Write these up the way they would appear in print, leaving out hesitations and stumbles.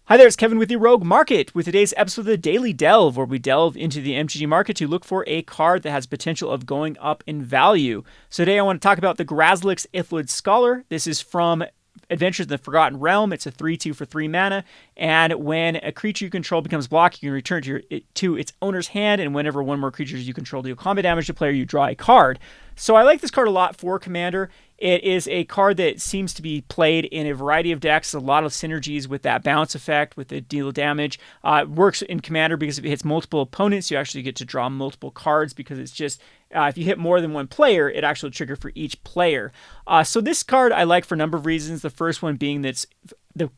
Hi there, it's Kevin with the Rogue Market with today's episode of the Daily Delve, where we delve into the MTG market to look for a card that has potential of going up in value. So today I want to talk about the Grazilaxx Illithid Scholar. This is from Adventures in the Forgotten Realm. It's a 3/2 for 3 mana, and when a creature you control becomes blocked, you can return to its owner's hand, and whenever one more creature you control deal combat damage to the player, you draw a card. So I like this card a lot for Commander. It is a card that seems to be played in a variety of decks, a lot of synergies with that bounce effect, with the deal damage. It works in Commander because if it hits multiple opponents, you actually get to draw multiple cards because it's just, if you hit more than one player, it actually trigger for each player. So this card I like for a number of reasons. The first one being that the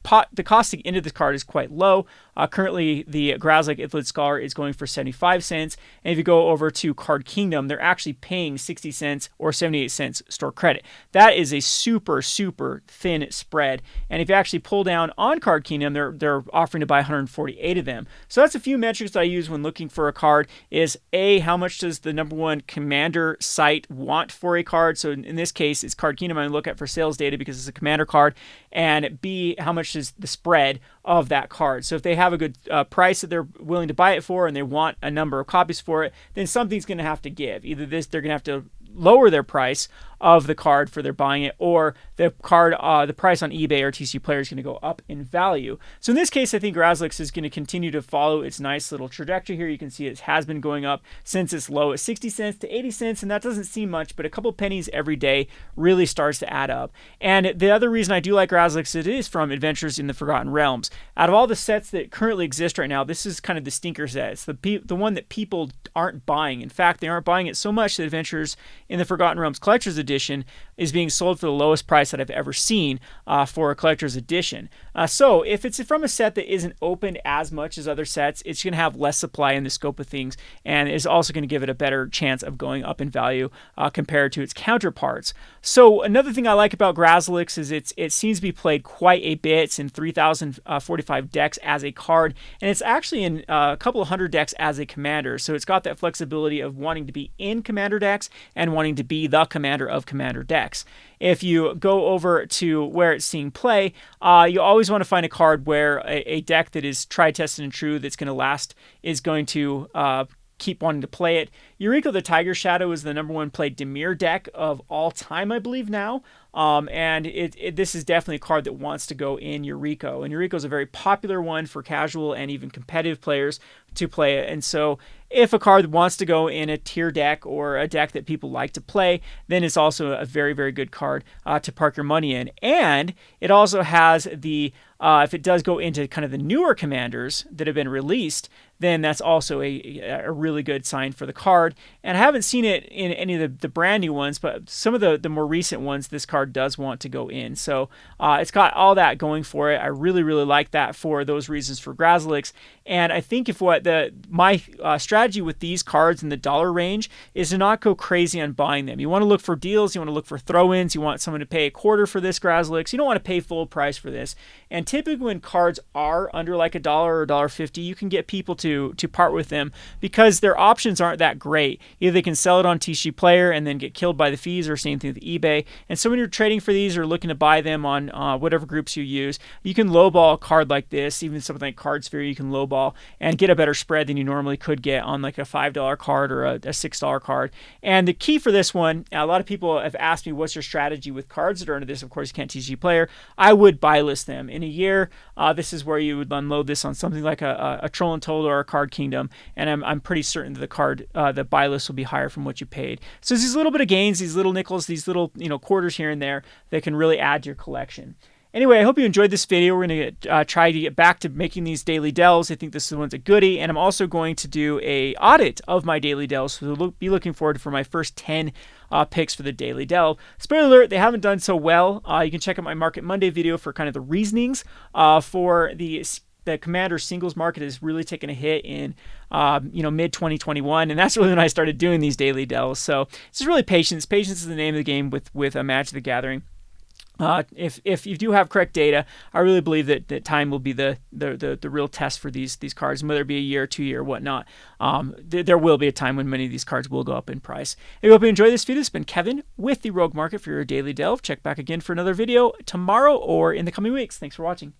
costing into this card is quite low. Currently, the Grazilaxx Illithid Scholar is going for 75 cents. And if you go over to Card Kingdom, they're actually paying 60 cents or 78 cents store credit. That is a super, super thin spread. And if you actually pull down on Card Kingdom, they're offering to buy 148 of them. So that's a few metrics that I use when looking for a card is A, how much does the number one Commander site want for a card? So in this case, it's Card Kingdom. I look at for sales data because it's a Commander card. And B, how much is the spread of that card? So if they have a good price that they're willing to buy it for and they want a number of copies for it, then something's going to have to give. Either they're going to have to lower their price of the card for their buying it, or the card, the price on eBay or TCG Player is going to go up in value. So in this case, I think Grazilaxx is going to continue to follow its nice little trajectory here. You can see it has been going up since its low at 60 cents to 80 cents, and that doesn't seem much, but a couple pennies every day really starts to add up. And the other reason I do like Grazilaxx is it is from Adventures in the Forgotten Realms. Out of all the sets that currently exist right now, this is kind of the stinker set. It's the one that people aren't buying. In fact, they aren't buying it so much that Adventures in the Forgotten Realms Collector's Edition is being sold for the lowest price that I've ever seen for a collector's edition. So if it's from a set that isn't opened as much as other sets, it's going to have less supply in the scope of things, and is also going to give it a better chance of going up in value compared to its counterparts. So another thing I like about Grazilaxx is it seems to be played quite a bit. It's in 3,045 decks as a card, and it's actually in a couple of hundred decks as a commander. So it's got that flexibility of wanting to be in commander decks and wanting to be the commander of commander decks. If you go over to where it's seeing play, you always want to find a card where a deck that is tried, tested, and true that's going to last is going to keep wanting to play it. Yuriko the Tiger Shadow is the number one played Dimir deck of all time, I believe now. And this is definitely a card that wants to go in Yuriko. And Yuriko is a very popular one for casual and even competitive players to play it. And so if a card wants to go in a tier deck or a deck that people like to play, then it's also a very, very good card to park your money in. And it also has the, if it does go into kind of the newer commanders that have been released, then that's also a really good sign for the card. And I haven't seen it in any of the brand new ones, but some of the more recent ones, this card does want to go in. So it's got all that going for it. I really, really like that for those reasons for Grazilaxx. And I think if my strategy with these cards in the dollar range is to not go crazy on buying them. You want to look for deals. You want to look for throw-ins. You want someone to pay a quarter for this Grazilaxx. You don't want to pay full price for this. And typically when cards are under like $1 or $1.50, you can get people to part with them because their options aren't that great. Either they can sell it on TCG Player and then get killed by the fees, or same thing with eBay. And so when you're trading for these or looking to buy them on whatever groups you use, you can lowball a card like this, even something like Cardsphere, you can lowball and get a better spread than you normally could get on like a $5 card or a $6 card. And the key for this one, a lot of people have asked me, what's your strategy with cards that are under this? Of course, you can't TCG Player. I would buy list them. In a year, this is where you would unload this on something like a Troll and Told or a Card Kingdom, and I'm pretty certain that the buy list will be higher from what you paid. So it's these little bit of gains, these little nickels, these little quarters here and there that can really add to your collection. Anyway, I hope you enjoyed this video. We're going to try to get back to making these daily delves. I think this one's a goodie, and I'm also going to do a audit of my daily delves, so be looking forward for my first 10 picks for the daily delve. Spoiler alert, they haven't done so well. You can check out my Market Monday video for kind of the reasonings for the Commander singles market has really taken a hit in mid 2021, and that's really when I started doing these daily delves. So it's just really patience. Patience is the name of the game with Magic the Gathering. If you do have correct data, I really believe that time will be the real test for these cards, and whether it be a year, 2 year, whatnot. There will be a time when many of these cards will go up in price. I hope you enjoyed this video. It's been Kevin with the Rogue Market for your daily delve. Check back again for another video tomorrow or in the coming weeks. Thanks for watching.